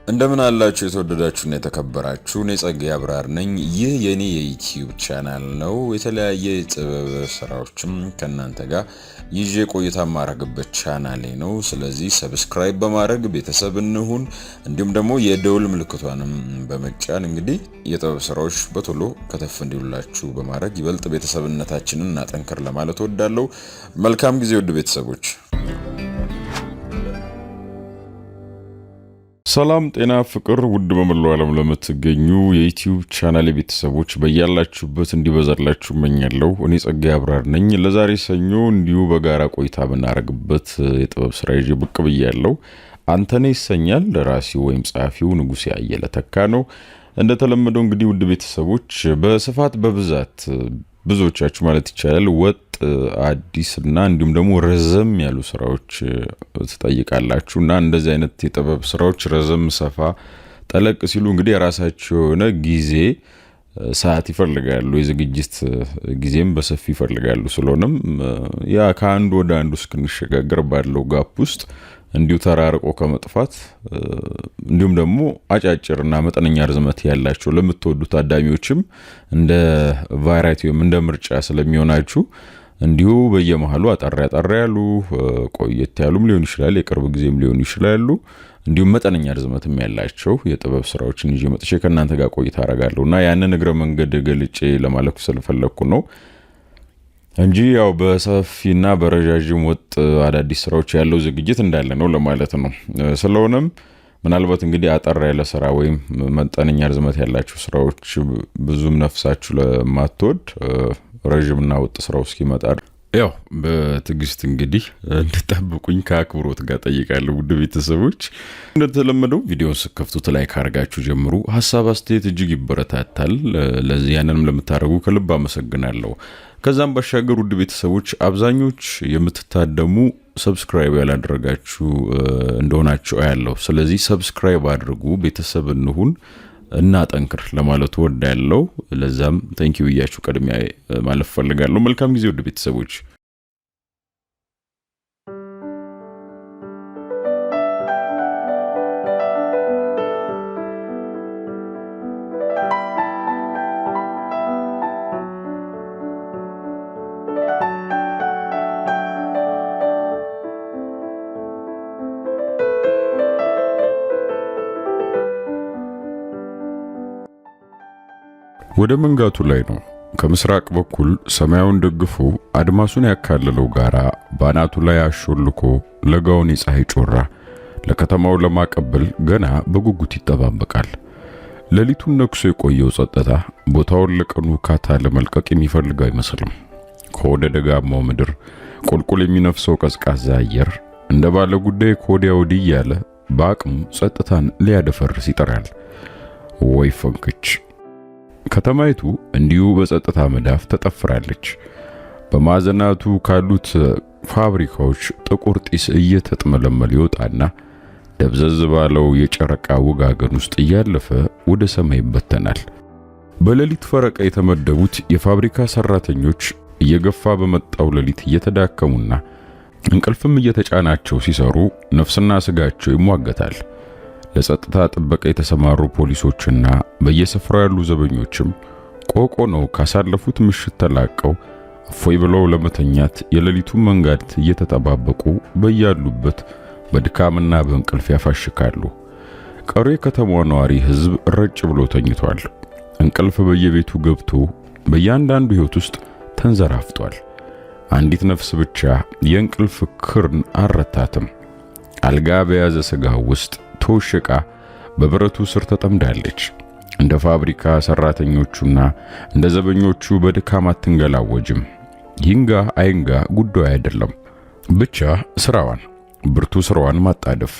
እንደምን አላችሁ የተወደዳችሁና የተከበራችሁ እኔ ጸጋዬ አብራር ነኝ። ይህ የኔ የዩቲዩብ ቻናል ነው። የተለያየ የጥበብ ስራዎችም ከናንተ ጋር ይዤ ቆይታ ማረግበት ቻናሌ ነው። ስለዚህ ሰብስክራይብ በማድረግ ቤተሰብ እንሁን። እንዲሁም ደግሞ የደውል ምልክቷንም በመጫን እንግዲህ የጥበብ ስራዎች በቶሎ ከተፍ እንዲሉላችሁ በማድረግ ይበልጥ ቤተሰብነታችንን እናጠንክር ለማለት እወዳለሁ። መልካም ጊዜ ውድ ቤተሰቦች። ሰላም ጤና ፍቅር ውድ በመላው ዓለም ለምትገኙ የዩቲዩብ ቻናል ቤተሰቦች በያላችሁበት እንዲበዛላችሁ እመኛለሁ። እኔ ጸጋዬ አብራር ነኝ። ለዛሬ ሰኞ እንዲሁ በጋራ ቆይታ ብናረግበት የጥበብ ስራ ይዤ ብቅ ብያለሁ። አንተነ ይሰኛል። ደራሲው ወይም ጸሐፊው ንጉሴ አየለ ተካ ነው። እንደተለመደው እንግዲህ ውድ ቤተሰቦች በስፋት በብዛት ብዙዎቻችሁ ማለት ይቻላል ወጥ አዲስና እንዲሁም ደግሞ ረዘም ያሉ ስራዎች ትጠይቃላችሁና እንደዚህ አይነት የጥበብ ስራዎች ረዘም ሰፋ ጠለቅ ሲሉ እንግዲህ የራሳቸው የሆነ ጊዜ ሰዓት ይፈልጋሉ፣ የዝግጅት ጊዜም በሰፊ ይፈልጋሉ። ስለሆነም ያ ከአንዱ ወደ አንዱ እስክንሸጋገር ባለው ጋፕ ውስጥ እንዲሁ ተራርቆ ከመጥፋት እንዲሁም ደግሞ አጫጭርና መጠነኛ ርዝመት ያላቸው ለምትወዱ ታዳሚዎችም እንደ ቫራይቲውም እንደ ምርጫ ስለሚሆናችሁ እንዲሁ በየመሃሉ አጣራ ያሉ ቆየት ያሉም ሊሆን ይችላል፣ የቅርብ ጊዜም ሊሆን ይችላሉ። እንዲሁም መጠነኛ ርዝመትም ያላቸው የጥበብ ስራዎችን ይዤ መጥቼ ከናንተ ጋር ቆይታ አረጋለሁና ያንን እግረ መንገድ ገልጬ ለማለፍ ስለፈለኩ ነው እንጂ ያው በሰፊና በረጃጅም ወጥ አዳዲስ ስራዎች ያለው ዝግጅት እንዳለ ነው ለማለት ነው። ስለሆነም ምናልባት እንግዲህ አጠር ያለ ስራ ወይም መጠነኛ ርዝመት ያላቸው ስራዎች ብዙም ነፍሳችሁ ለማትወድ ረጅምና ወጥ ስራው እስኪመጣ ያው በትግስት እንግዲህ እንድትጠብቁኝ ከአክብሮት ጋር ጠይቃለሁ። ውድ ቤተሰቦች እንደተለመደው ቪዲዮውን ስከፍቱት ላይክ አድርጋችሁ ጀምሩ። ሐሳብ አስተያየት እጅግ ይበረታታል። ለዚህ ያንንም ለምታደርጉ ከልብ አመሰግናለሁ። ከዛም ባሻገር ውድ ቤተሰቦች አብዛኞች የምትታደሙ ሰብስክራይብ ያላደረጋችሁ እንደሆናችሁ አያለሁ። ስለዚህ ሰብስክራይብ አድርጉ፣ ቤተሰብ እንሁን እና ጠንክር ለማለት ወዳለው ለዛም ታንኪዩ ብያችሁ ቀድሜ ማለፍ ፈልጋለሁ። መልካም ጊዜ ውድ ቤተሰቦች። ወደ መንጋቱ ላይ ነው። ከምስራቅ በኩል ሰማያውን ደግፎ አድማሱን ያካለለው ጋራ ባናቱ ላይ አሾልኮ ለጋውን የፀሐይ ጮራ ለከተማው ለማቀበል ገና በጉጉት ይጠባበቃል። ሌሊቱን ነክሶ የቆየው ጸጥታ ቦታውን ለቀኑ ካታ ለመልቀቅ የሚፈልግ አይመስልም። ከወደ ደጋማው ምድር ቁልቁል የሚነፍሰው ቀዝቃዛ አየር እንደ ባለ ጉዳይ ከወዲያ ወዲህ ያለ በአቅሙ ጸጥታን ሊያደፈርስ ይጠራል። ወይ ፈንክች! ከተማይቱ እንዲሁ በጸጥታ መዳፍ ተጠፍራለች። በማዕዘናቱ ካሉት ፋብሪካዎች ጥቁር ጢስ እየተጥመለመለ ይወጣና ደብዘዝ ባለው የጨረቃ ውጋገን ውስጥ እያለፈ ወደ ሰማይ ይበተናል። በሌሊት ፈረቃ የተመደቡት የፋብሪካ ሰራተኞች እየገፋ በመጣው ሌሊት እየተዳከሙና እንቅልፍም እየተጫናቸው ሲሰሩ ነፍስና ስጋቸው ይሟገታል። ለጸጥታ ጥበቃ የተሰማሩ ፖሊሶችና በየስፍራው ያሉ ዘበኞችም ቆቆ ነው ካሳለፉት ምሽት ተላቀው እፎይ ብለው ለመተኛት የሌሊቱን መንጋት እየተጠባበቁ በያሉበት በድካምና በእንቅልፍ ያፋሽካሉ። ቀሪ የከተማው ነዋሪ ህዝብ ረጭ ብሎ ተኝቷል። እንቅልፍ በየቤቱ ገብቶ በእያንዳንዱ ህይወት ውስጥ ተንዘራፍቷል። አንዲት ነፍስ ብቻ የእንቅልፍ ክርን አረታትም። አልጋ በያዘ ስጋው ውስጥ ተወሽቃ በብረቱ ስር ተጠምዳለች። እንደ ፋብሪካ ሰራተኞቹና እንደ ዘበኞቹ በድካም አትንገላወጅም። ይንጋ አይንጋ ጉዳዩ አይደለም። ብቻ ስራዋን ብርቱ ስራዋን ማጣደፍ።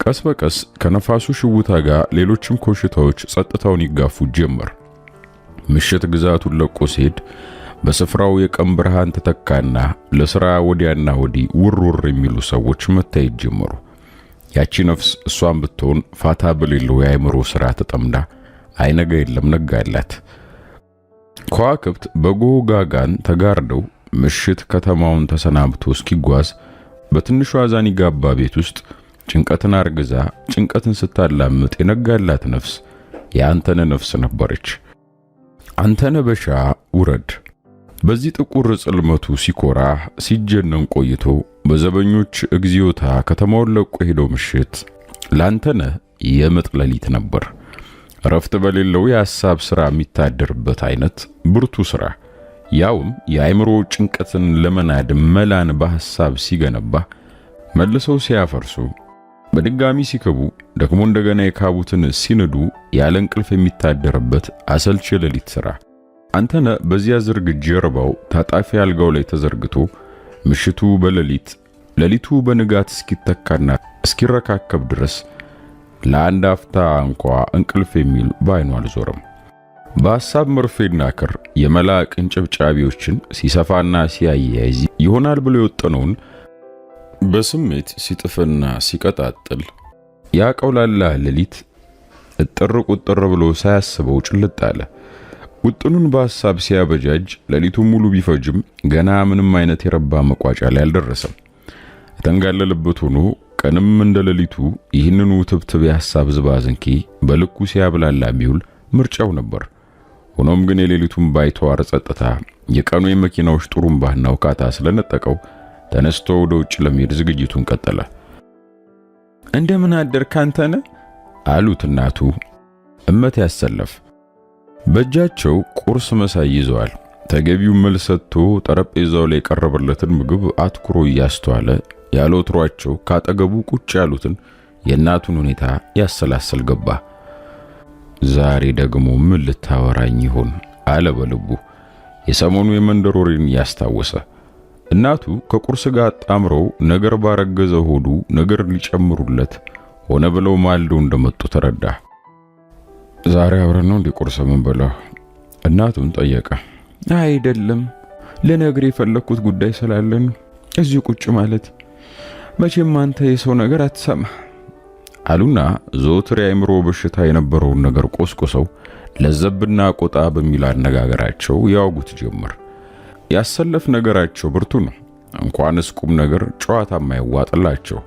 ቀስ በቀስ ከነፋሱ ሽውታ ጋር ሌሎችም ኮሽታዎች ጸጥታውን ይጋፉ ጀመር። ምሽት ግዛቱን ለቆ ሲሄድ በስፍራው የቀን ብርሃን ተተካና ለሥራ ወዲያና ወዲህ ውርውር የሚሉ ሰዎች መታየት ጀመሩ። ያቺ ነፍስ እሷን ብትሆን ፋታ በሌለው የአእምሮ ሥራ ተጠምዳ አይነጋ የለም ነጋላት። ከዋክብት በጎጋጋን ተጋርደው ምሽት ከተማውን ተሰናብቶ እስኪጓዝ በትንሹ አዛኒ ጋባ ቤት ውስጥ ጭንቀትን አርግዛ ጭንቀትን ስታላምጥ የነጋላት ነፍስ የአንተነህ ነፍስ ነበረች። አንተነህ በሻ ውረድ። በዚህ ጥቁር ጽልመቱ ሲኮራ ሲጀነን ቆይቶ በዘበኞች እግዚኦታ ከተማውን ለቆ ሄደው ምሽት ለአንተነህ የምጥ ሌሊት ነበር። ረፍት በሌለው የሐሳብ ሥራ የሚታደርበት አይነት ብርቱ ሥራ፣ ያውም የአእምሮ ጭንቀትን ለመናድ መላን በሐሳብ ሲገነባ መልሰው ሲያፈርሱ በድጋሚ ሲከቡ ደግሞ እንደገና የካቡትን ሲንዱ ያለ እንቅልፍ የሚታደርበት አሰልቺ ሌሊት ሥራ። አንተነህ በዚያ ዝርግ ጀርባው ታጣፊ አልጋው ላይ ተዘርግቶ ምሽቱ በሌሊት ሌሊቱ በንጋት እስኪተካና እስኪረካከብ ድረስ ለአንድ አፍታ እንኳ እንቅልፍ የሚል ባይኑ አልዞረም። በሐሳብ መርፌና ክር የመላ ቅንጭብጫቢዎችን ሲሰፋና ሲያያይዝ ይሆናል ብሎ የወጠነውን በስሜት ሲጥፍና ሲቀጣጥል ያቀውላላ ሌሊት እጥር ቁጥር ብሎ ሳያስበው ጭልጥ አለ። ውጥኑን በሐሳብ ሲያበጃጅ ሌሊቱን ሙሉ ቢፈጅም ገና ምንም አይነት የረባ መቋጫ ላይ አልደረሰም። ተንጋለለበት ሆኖ ቀንም እንደ ሌሊቱ ይህንኑ ትብትብ የሐሳብ ዝባዝንኪ በልኩ ሲያብላላ ቢውል ምርጫው ነበር። ሆኖም ግን የሌሊቱን ባይተዋር ጸጥታ የቀኑ የመኪናዎች ጥሩምባና ውካታ ስለነጠቀው ተነስቶ ወደ ውጭ ለመሄድ ዝግጅቱን ቀጠለ። እንደምን አደርክ አንተነህ አሉት እናቱ እመት ያሰለፍ። በእጃቸው ቁርስ መሳይ ይዘዋል። ተገቢው መልስ ሰጥቶ ጠረጴዛው ላይ የቀረበለትን ምግብ አትኩሮ እያስተዋለ ያለ ወትሯቸው ካጠገቡ ቁጭ ያሉትን የእናቱን ሁኔታ ያሰላሰል ገባ። ዛሬ ደግሞ ምን ልታወራኝ ይሆን አለ በልቡ የሰሞኑ የመንደር ወሬን ያስታወሰ። እናቱ ከቁርስ ጋር ጣምረው ነገር ባረገዘ ሆዱ ነገር ሊጨምሩለት ሆነ ብለው ማልደው እንደመጡ ተረዳ። ዛሬ አብረን ነው እንደ ቁርስ የምንበላው? እናቱን ጠየቀ። አይደለም፣ ለነገር የፈለኩት ጉዳይ ስላለን እዚህ ቁጭ ማለት። መቼም አንተ የሰው ነገር አትሰማ አሉና ዘወትር የአእምሮ በሽታ የነበረውን ነገር ቆስቆሰው ለዘብና ቆጣ በሚል አነጋገራቸው ያወጉት ጀመር። ያሰለፍ ነገራቸው ብርቱ ነው። እንኳንስ ቁም ነገር ጨዋታ የማይዋጥላቸው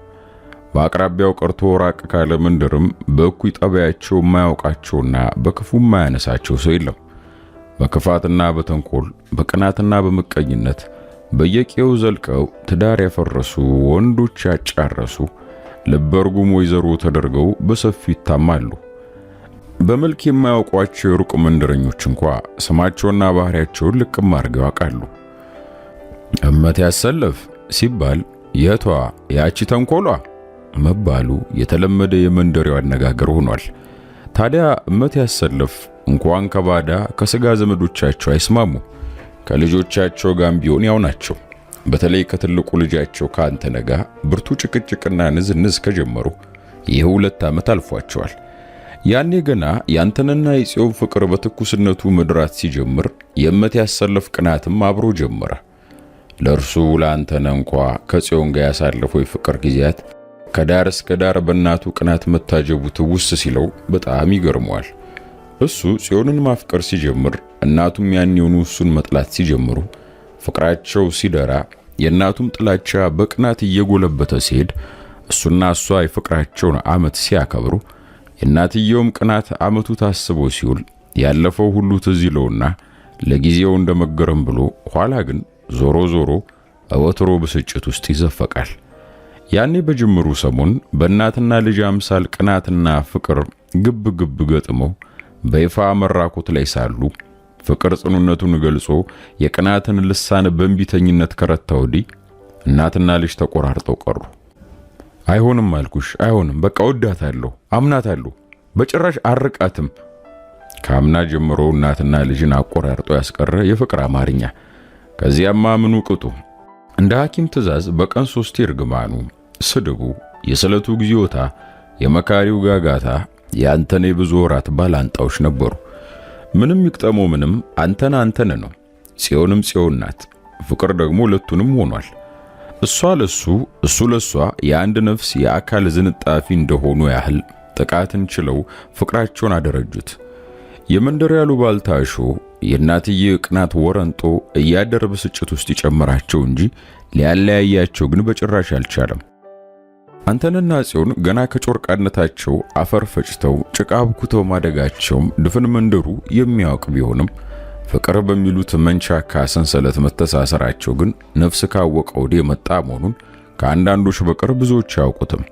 በአቅራቢያው ቀርቶ ራቅ ካለ መንደርም በእኩይ ጠባያቸው የማያውቃቸውና በክፉ የማያነሳቸው ሰው የለም። በክፋትና በተንኮል በቅናትና በመቀኝነት በየቄው ዘልቀው ትዳር ያፈረሱ ወንዶች ያጫረሱ ለበርጉም ወይዘሮ ተደርገው በሰፊው ይታማሉ። በመልክ የማያውቋቸው የሩቅ መንደረኞች እንኳ ስማቸውና ባህሪያቸውን ልቅም አድርገው ያውቃሉ። እመት ያሰለፍ ሲባል የቷ ያቺ ተንኮሏ መባሉ የተለመደ የመንደሬው አነጋገር ሆኗል። ታዲያ እመት ያሰለፍ እንኳን ከባዳ ከስጋ ዘመዶቻቸው አይስማሙ። ከልጆቻቸው ጋር ቢሆን ያው ናቸው። በተለይ ከትልቁ ልጃቸው ከአንተነህ ጋር ብርቱ ጭቅጭቅና ንዝንዝ ከጀመሩ ይህ 2 ዓመት አልፏቸዋል። ያኔ ገና ያንተነህና የጽዮን ፍቅር በትኩስነቱ መድራት ሲጀምር የእመት ያሰለፍ ቅናትም አብሮ ጀመረ። ለእርሱ ለአንተነህ እንኳ ከጽዮን ጋር ያሳለፈው የፍቅር ጊዜያት ከዳር እስከ ዳር በእናቱ ቅናት መታጀቡ ትውስ ሲለው በጣም ይገርመዋል። እሱ ጽዮንን ማፍቀር ሲጀምር እናቱም ያኔውኑ እሱን መጥላት ሲጀምሩ ፍቅራቸው ሲደራ የእናቱም ጥላቻ በቅናት እየጎለበተ ሲሄድ እሱና እሷ የፍቅራቸውን ዓመት ሲያከብሩ የእናትየውም ቅናት ዓመቱ ታስቦ ሲውል ያለፈው ሁሉ ትዝ ይለውና ለጊዜው እንደመገረም ብሎ ኋላ ግን ዞሮ ዞሮ ወትሮ ብስጭት ውስጥ ይዘፈቃል። ያኔ በጅምሩ ሰሞን በእናትና ልጅ አምሳል ቅናትና ፍቅር ግብ ግብ ገጥመው በይፋ መራኮት ላይ ሳሉ ፍቅር ጽኑነቱን ገልጾ የቅናትን ልሳን በእንቢተኝነት ከረታ ወዲህ እናትና ልጅ ተቆራርጠው ቀሩ። አይሆንም አልኩሽ፣ አይሆንም፣ በቃ ወዳታለሁ፣ አምናታለሁ፣ በጭራሽ አርቃትም። ካምና ጀምሮ እናትና ልጅን አቆራርጦ ያስቀረ የፍቅር አማርኛ። ከዚያማ ምኑ ቅጡ። እንደ ሐኪም ትእዛዝ በቀን 3 እርግማኑ፣ ስድቡ፣ የስለቱግዚዮታ፣ የመካሪው ጋጋታ ያንተነህ የብዙ ወራት ባላንጣዎች ነበሩ። ምንም ይቅጠመው ምንም አንተነህ ነው። ጽዮንም ጽዮን ናት። ፍቅር ደግሞ ሁለቱንም ሆኗል። እሷ ለሱ እሱ ለሷ የአንድ ነፍስ የአካል ዝንጣፊ እንደሆኑ ያህል ጥቃትን ችለው ፍቅራቸውን አደረጁት። የመንደር ያሉ ባልታሾ የእናትዬ ቅናት ወረንጦ እያደረ ብስጭት ውስጥ ይጨምራቸው እንጂ ሊያለያያቸው ግን በጭራሽ አልቻለም። አንተነና ጽዮን ገና ከጮርቃነታቸው አፈር ፈጭተው ጭቃ አብኩተው ማደጋቸውም ድፍን መንደሩ የሚያውቅ ቢሆንም ፍቅር በሚሉት መንቻካ ሰንሰለት መተሳሰራቸው ግን ነፍስ ካወቀው ወዲህ የመጣ መሆኑን ከአንዳንዶች በቀር ብዙዎች ያውቁትም።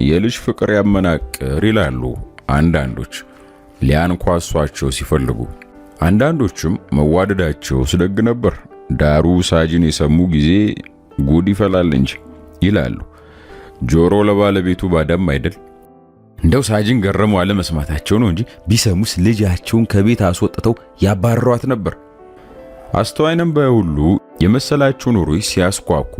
የልጅ ፍቅር ያመናቅር ይላሉ አንዳንዶች ሊያንኳሷቸው ሲፈልጉ፣ አንዳንዶችም መዋደዳቸው ስደግ ነበር ዳሩ ሳጅን የሰሙ ጊዜ ጉድ ይፈላል እንጂ ይላሉ። ጆሮ ለባለቤቱ ባዳም አይደል? እንደው ሳጅን ገረመው አለ መስማታቸው ነው እንጂ ቢሰሙስ ልጃቸውን ከቤት አስወጥተው ያባረሯት ነበር። አስተዋይንም በሁሉ የመሰላቸው ኑሮች ሲያስኳኩ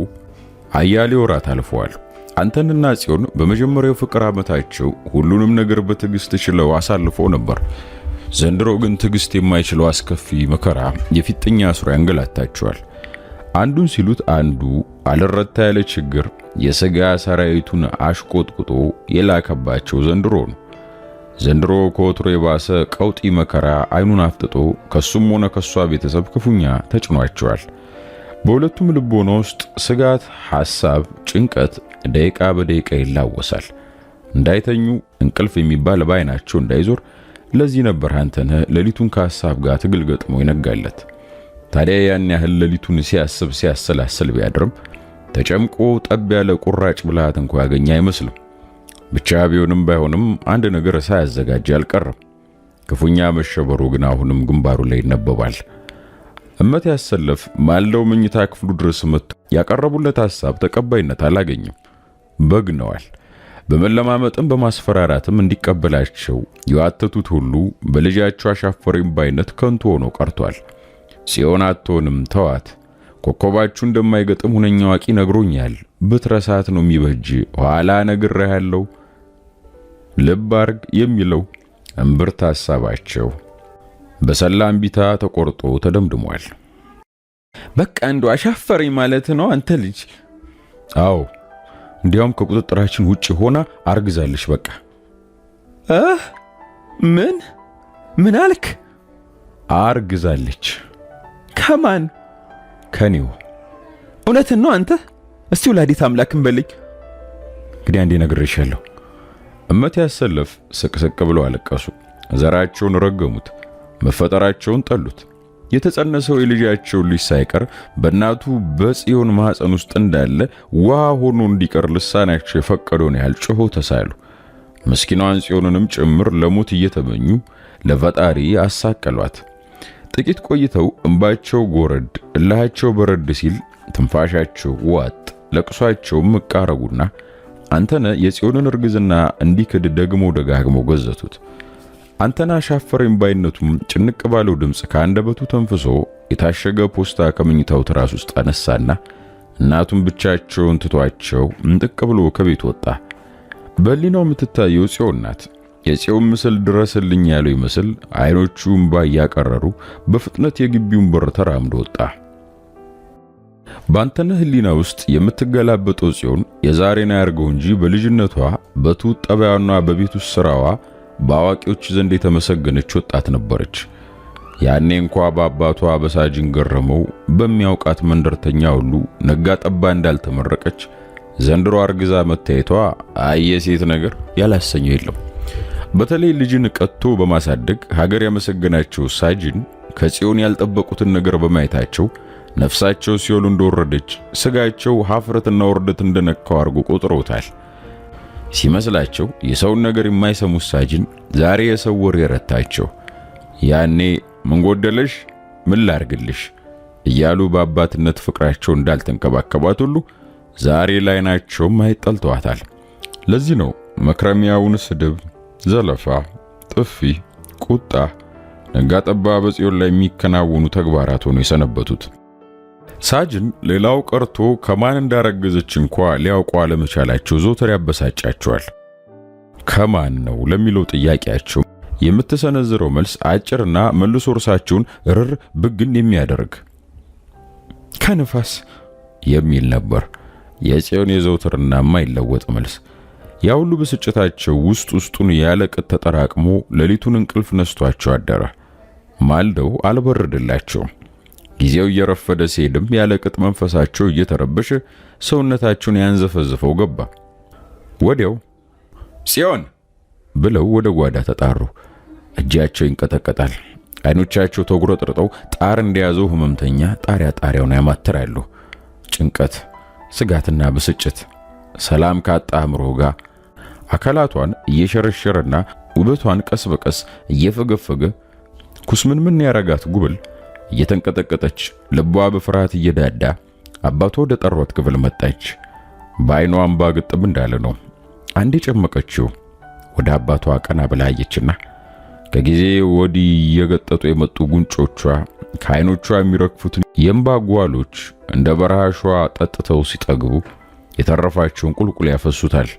አያሌ ወራት አልፈዋል። አንተነና ጽዮን በመጀመሪያው ፍቅር ዓመታቸው ሁሉንም ነገር በትዕግስት ችለው አሳልፈው ነበር። ዘንድሮ ግን ትዕግስት የማይችለው አስከፊ መከራ የፊጥኛ አስሮ ያንገላታቸዋል። አንዱን ሲሉት አንዱ አልረታ ያለ ችግር የሥጋ ሰራዊቱን አሽቆጥቁጦ የላከባቸው ዘንድሮ ነው። ዘንድሮ ከወትሮ የባሰ ቀውጢ መከራ አይኑን አፍጥጦ ከሱም ሆነ ከሷ ቤተሰብ ክፉኛ ተጭኗቸዋል። በሁለቱም ልቦና ውስጥ ስጋት፣ ሐሳብ፣ ጭንቀት ደቂቃ በደቂቃ ይላወሳል። እንዳይተኙ እንቅልፍ የሚባል ባይናቸው እንዳይዞር ለዚህ ነበር አንተነህ ሌሊቱን ከሐሳብ ጋር ትግል ገጥሞ ይነጋለት። ታዲያ ያን ያህል ሌሊቱን ሲያስብ ሲያሰላስል ቢያድርም ተጨምቆ ጠብ ያለ ቁራጭ ብልሃት እንኳን ያገኘ አይመስልም። ብቻ ቢሆንም ባይሆንም አንድ ነገር ሳያዘጋጅ አልቀረም። ክፉኛ መሸበሩ ግን አሁንም ግንባሩ ላይ ይነበባል። እመት ያሰለፍ ማልደው መኝታ ክፍሉ ድረስ መጥቶ ያቀረቡለት ሐሳብ ተቀባይነት አላገኘም። በግነዋል። በመለማመጥም በማስፈራራትም እንዲቀበላቸው የዋተቱት ሁሉ በልጃቸው አሻፈረኝ ባይነት ከንቱ ሆኖ ቀርቷል። ጽዮን አትሆንም ተዋት፣ ኮከባችሁ እንደማይገጥም ሁነኛ ዋቂ ነግሮኛል፣ ብትረሳት ነው የሚበጅ፣ ኋላ ነግሬሃለሁ ልብ አርግ የሚለው እምብርት ሐሳባቸው በሰላም ቢታ ተቆርጦ ተደምድሟል። በቃ እንደው አሻፈረኝ ማለት ነው አንተ ልጅ። አዎ እንዲያውም ከቁጥጥራችን ውጪ ሆና አርግዛለች። በቃ ምን አልክ? አርግዛለች። ከማን? ከኔው። እውነትን ነው አንተ? እስቲ ወላዲት አምላክን በለኝ። እንግዲህ አንዴ ነግሬሻለሁ። እመት ያሰለፍ ስቅስቅ ብለው አለቀሱ። ዘራቸውን ረገሙት፣ መፈጠራቸውን ጠሉት። የተጸነሰው የልጃቸው ልጅ ሳይቀር በእናቱ በጽዮን ማህፀን ውስጥ እንዳለ ውሃ ሆኖ እንዲቀር ልሳናቸው የፈቀደውን ያህል ጮኸው ተሳሉ። ምስኪናዋን ጽዮንንም ጭምር ለሞት እየተመኙ ለፈጣሪ አሳቀሏት። ጥቂት ቆይተው እንባቸው ጎረድ፣ እልሃቸው በረድ ሲል ትንፋሻቸው ዋጥ፣ ለቅሷቸው መቃረጉና አንተነህ የጽዮንን እርግዝና እንዲክድ ደግሞ ደጋግሞ ገዘቱት። አንተነህ አሻፈረኝ ባይነቱም ጭንቅ ባለው ድምጽ ከአንደበቱ ተንፍሶ የታሸገ ፖስታ ከመኝታው ትራስ ውስጥ አነሳና እናቱን ብቻቸውን ትቷቸው እንጥቅ ብሎ ከቤት ወጣ። በሊናው የምትታየው ጽዮን ናት። የጽዮን ምስል ድረስልኝ ያለው ይመስል አይኖቹ እንባ እያቀረሩ በፍጥነት የግቢውን በር ተራምዶ ወጣ። በአንተነህ ህሊና ውስጥ የምትገላበጠው ጽዮን የዛሬን ያርገው እንጂ በልጅነቷ በትውት ጠባያና በቤት ውስጥ ስራዋ በአዋቂዎች ዘንድ የተመሰገነች ወጣት ነበረች። ያኔ እንኳ በአባቷ በሳጅን ገረመው በሚያውቃት መንደርተኛ ሁሉ ነጋ ጠባ እንዳልተመረቀች ዘንድሮ አርግዛ መታየቷ የሴት ነገር ያላሰኘው የለም። በተለይ ልጅን ቀጥቶ በማሳደግ ሀገር ያመሰገናቸው ሳጅን ከጽዮን ያልጠበቁትን ነገር በማየታቸው ነፍሳቸው ሲኦል እንደወረደች ስጋቸው ሀፍረትና ወርደት እንደነካው አርጎ ቆጥሮታል። ሲመስላቸው የሰውን ነገር የማይሰሙ ሳጅን ዛሬ የሰው ወሬ ረታቸው። ያኔ ምን ጎደለሽ፣ ምን ላርግልሽ እያሉ በአባትነት ፍቅራቸው እንዳልተንከባከባት ሁሉ ዛሬ ላይ ናቸው ማይጠልተዋታል። ለዚህ ነው መክረሚያውን ስድብ፣ ዘለፋ፣ ጥፊ፣ ቁጣ ነጋጠባ በጽዮን ላይ የሚከናወኑ ተግባራት ሆነው የሰነበቱት። ሳጅን ሌላው ቀርቶ ከማን እንዳረገዘች እንኳ ሊያውቁ አለመቻላቸው ዞተር ያበሳጫቸዋል። ከማን ነው ለሚለው ጥያቄያቸው የምትሰነዝረው መልስ አጭርና መልሶ እርሳቸውን ርር ብግን የሚያደርግ ከነፋስ የሚል ነበር። የጽዮን የዘውትርና የማይለወጥ መልስ። ያ ሁሉ ብስጭታቸው ውስጥ ውስጡን ያለቅጥ ተጠራቅሞ ሌሊቱን እንቅልፍ ነስቷቸው አደረ። ማልደው አልበረደላቸውም። ጊዜው እየረፈደ ሲሄድም ያለቅጥ መንፈሳቸው እየተረበሸ ሰውነታቸውን ያንዘፈዝፈው ገባ። ወዲያው ጽዮን ብለው ወደ ጓዳ ተጣሩ። እጃቸው ይንቀጠቀጣል። አይኖቻቸው ተጉረጥርጠው ጣር እንደያዘው ህመምተኛ ጣሪያውን ያማትራሉ። ጭንቀት፣ ስጋትና ብስጭት ሰላም ካጣ አእምሮ ጋር አካላቷን እየሸረሸረና ውበቷን ቀስ በቀስ እየፈገፈገ ኩስምንምን ያረጋት ጉብል እየተንቀጠቀጠች ልቧ በፍርሃት እየዳዳ አባቷ ወደ ጠሯት ክፍል መጣች። በአይኗ እንባ ግጥም እንዳለ ነው። አንዴ ጨመቀችው። ወደ አባቷ ቀና ብላ አየችና ከጊዜ ወዲህ እየገጠጡ የመጡ ጉንጮቿ ከአይኖቿ የሚረግፉትን የእንባ ጓሎች እንደ በረሃሿ ጠጥተው ሲጠግቡ የተረፋቸውን ቁልቁል ያፈሱታል።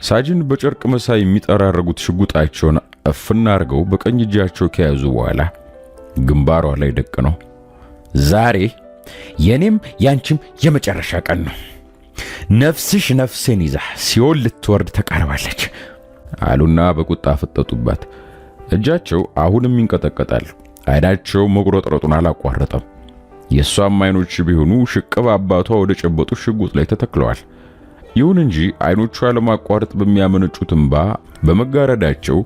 ሳጅን በጨርቅ መሳይ የሚጠራረጉት ሽጉጣቸውን እፍና አርገው በቀኝ እጃቸው ከያዙ በኋላ ግንባሯ ላይ ደቅነው ዛሬ የኔም ያንቺም የመጨረሻ ቀን ነው። ነፍስሽ ነፍሴን ይዛ ሲኦል ልትወርድ ተቃርባለች አሉና በቁጣ ፈጠጡባት። እጃቸው አሁንም ይንቀጠቀጣል። አይናቸው መጉረጥረጡን አላቋረጠም። የሷም አይኖች ቢሆኑ ሽቅብ አባቷ ወደ ጨበጡ ሽጉጥ ላይ ተተክለዋል። ይሁን እንጂ አይኖቿ ለማቋረጥ በሚያመነጩት እንባ በመጋረዳቸው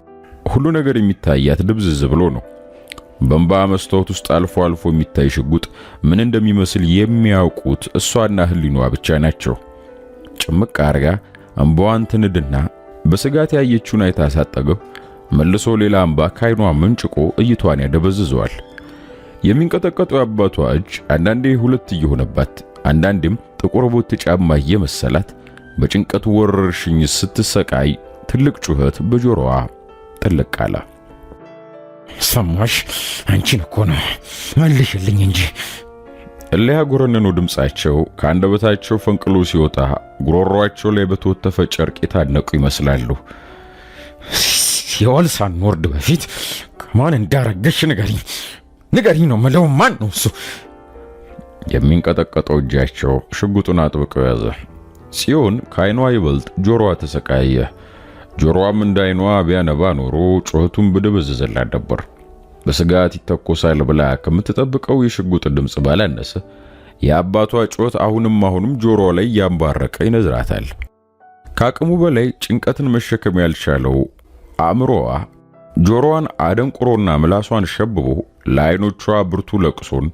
ሁሉ ነገር የሚታያት ድብዝዝ ብሎ ነው። በእንባ መስታወት ውስጥ አልፎ አልፎ የሚታይ ሽጉጥ ምን እንደሚመስል የሚያውቁት እሷና ህሊኗ ብቻ ናቸው። ጭምቅ አርጋ እንባዋን ትንድና በስጋት ያየችውን አይታ ሳጠገብ መልሶ ሌላ እንባ ካይኗ መንጭቆ እይቷን ያደበዝዘዋል። የሚንቀጠቀጠው አባቷ እጅ አንዳንዴ ሁለት እየሆነባት አንዳንዴም ጥቁር ቦት ጫማ እየመሰላት በጭንቀት ወረርሽኝ ስትሰቃይ ትልቅ ጩኸት በጆሮዋ ጥልቅ አለ። ሰማሽ? አንቺን እኮ ነው መልሽልኝ እንጂ። እሊያ ጎረነኑ ድምጻቸው ከአንደበታቸው ፈንቅሎ ሲወጣ ጉሮሯቸው ላይ በተወተፈ ጨርቅ የታነቁ ይመስላሉ። ሲኦል ሳንወርድ በፊት ከማን እንዳረገሽ ንገሪኝ ነው የምለው። ማን ነው እሱ? የሚንቀጠቀጠው እጃቸው ሽጉጡን አጥብቀው ያዘ። ጽዮን ከዓይኗ ይበልጥ ጆሮዋ ተሰቃየ። ጆሮዋም እንዳይኗ ቢያነባ ኖሮ ጩኸቱን በደበዘዘላት ነበር። በስጋት ይተኮሳል ብላ ከምትጠብቀው የሽጉጥ ድምጽ ባላነሰ የአባቷ ጩኸት አሁንም ጆሮዋ ላይ ያንባረቀ ይነዝራታል። ከአቅሙ በላይ ጭንቀትን መሸከም ያልቻለው አእምሮዋ ጆሮዋን አደንቁሮና ምላሷን ሸብቦ ለዓይኖቿ ብርቱ ለቅሶን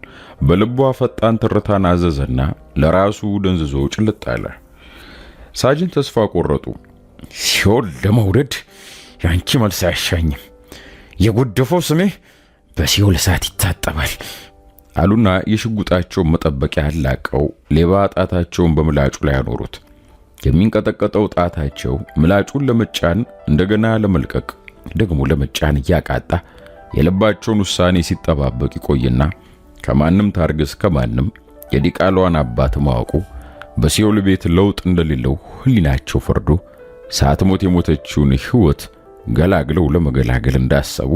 በልቧ ፈጣን ትርታን አዘዘና ለራሱ ደንዝዞ ጭልጥ አለ። ሳጅን ተስፋ ቆረጡ። ሲኦል ለመውረድ ያንቺ መልስ አያሻኝም። የጎደፈው ስሜ በሲኦል እሳት ይታጠባል አሉና የሽጉጣቸው መጠበቂያ አላቀው ሌባ ጣታቸውን በምላጩ ላይ አኖሩት። የሚንቀጠቀጠው ጣታቸው ምላጩን ለመጫን እንደገና ለመልቀቅ ደግሞ ለመጫን እያቃጣ የልባቸውን ውሳኔ ሲጠባበቅ ይቆይና ከማንም ታርግስ ከማንም የዲቃሏን አባት ማወቁ በሲኦል ቤት ለውጥ እንደሌለው ህሊናቸው ፈርዶ ሳትሞት የሞተችውን ህይወት ገላግለው ለመገላገል እንዳሰቡ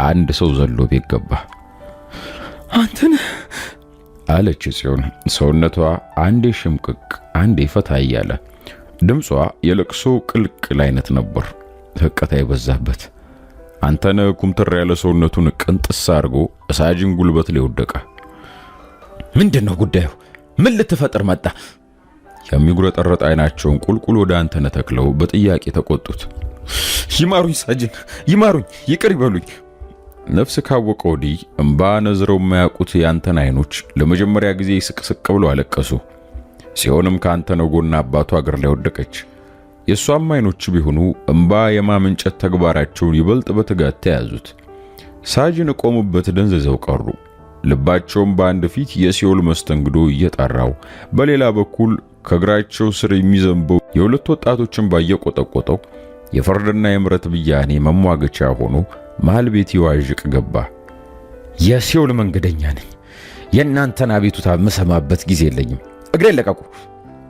አንድ ሰው ዘሎ ቤት ገባ። አንተን አለች ጽዮን። ሰውነቷ አንዴ ሽምቅቅ አንዴ ፈታ እያለ ድምጿ የለቅሶ ቅልቅል አይነት ነበር፣ ህቀታ የበዛበት። አንተነ ኩምትር ያለ ሰውነቱን ቅንጥስ አድርጎ ሳጅን ጉልበት ላይ ወደቀ። ምንድነው ጉዳዩ? ምን ልትፈጥር መጣ? የሚጉረጠረጥ አይናቸውን ቁልቁል ወደ አንተነ ተክለው በጥያቄ ተቆጡት። ይማሩኝ ሳጅን፣ ይማሩኝ፣ ይቅር ይበሉኝ። ነፍስ ካወቀ ወዲህ እንባ ነዝረው የማያውቁት ያንተን አይኖች ለመጀመሪያ ጊዜ ስቅስቅ ብሎ አለቀሱ። ሲሆንም ካንተነ ጎን አባቷ እግር ላይ ወደቀች። የሷም አይኖች ቢሆኑ እንባ የማመንጨት ተግባራቸውን ይበልጥ በትጋት ተያዙት። ሳጅን ቆሙበት ደንዝዘው ቀሩ። ልባቸውም በአንድ ፊት የሲኦል መስተንግዶ እየጠራው በሌላ በኩል ከግራቸው ስር የሚዘንበው የሁለት ወጣቶችን ባየቆጠቆጠው የፍርድና የምሕረት ብያኔ መሟገቻ ሆኖ መሃል ቤት ይዋዥቅ ገባ። የሲኦል መንገደኛ ነኝ፣ የእናንተን አቤቱታ መሰማበት ጊዜ የለኝም፣ እግሬን ለቀቁ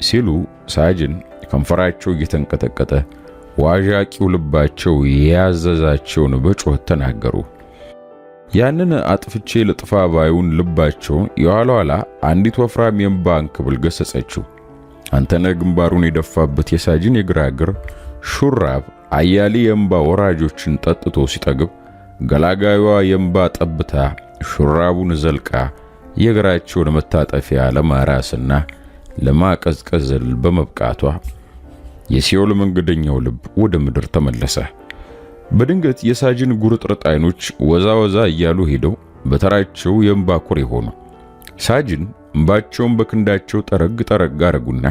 ሲሉ ሳጅን ከንፈራቸው እየተንቀጠቀጠ ዋዣቂው ልባቸው ያዘዛቸውን በጮህ ተናገሩ። ያንን አጥፍቼ ለጥፋ ባዩን ልባቸውን የኋላ አንዲት ወፍራም የእንባ እንክብል ገሰጸችው። አንተነ ግንባሩን የደፋበት የሳጅን የግራግር ሹራብ አያሌ የእንባ ወራጆችን ጠጥቶ ሲጠግብ ገላጋዩዋ የእንባ ጠብታ ሹራቡን ዘልቃ የግራቸውን መታጠፊያ ለማራስና ለማቀዝቀዝል በመብቃቷ የሲኦል መንገደኛው ልብ ወደ ምድር ተመለሰ። በድንገት የሳጅን ጉርጥርጥ አይኖች ወዛ እያሉ ሄደው በተራቸው የእንባ ኩሬ ሆኑ። ሳጅን እንባቸውን በክንዳቸው ጠረግ አረጉና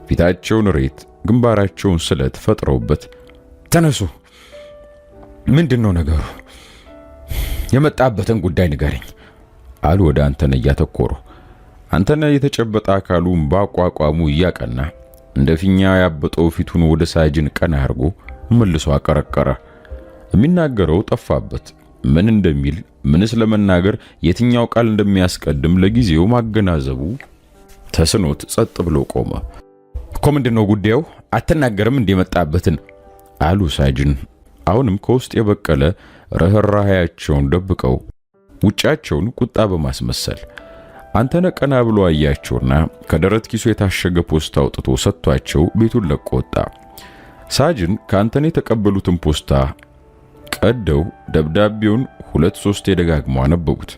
ፊታቸውን ሬት ግንባራቸውን ስለት ፈጥረውበት ተነሱ፣ ምንድነው ነገሩ? የመጣበትን ጉዳይ ንገረኝ አሉ ወደ አንተነህ እያተኮሩ። አንተነህ የተጨበጠ አካሉን ባቋቋሙ እያቀና እንደ ፊኛ ያበጠው ፊቱን ወደ ሳጅን ቀና አርጎ መልሶ አቀረቀረ። የሚናገረው ጠፋበት። ምን እንደሚል ምንስ ለመናገር የትኛው ቃል እንደሚያስቀድም ለጊዜው ማገናዘቡ ተስኖት ጸጥ ብሎ ቆመ። እኮ ምንድነው ጉዳዩ? አትናገርም እንደመጣበትን አሉ ሳጅን አሁንም ከውስጥ የበቀለ ርህራሄያቸውን ደብቀው ውጫቸውን ቁጣ በማስመሰል። አንተነህ ቀና ብሎ አያቸውና ከደረት ኪሱ የታሸገ ፖስታ አውጥቶ ሰጥቷቸው ቤቱን ለቆ ወጣ። ሳጅን ከአንተነህ የተቀበሉትን ፖስታ ቀደው ደብዳቤውን 2-3 ደጋግመው አነበቡት።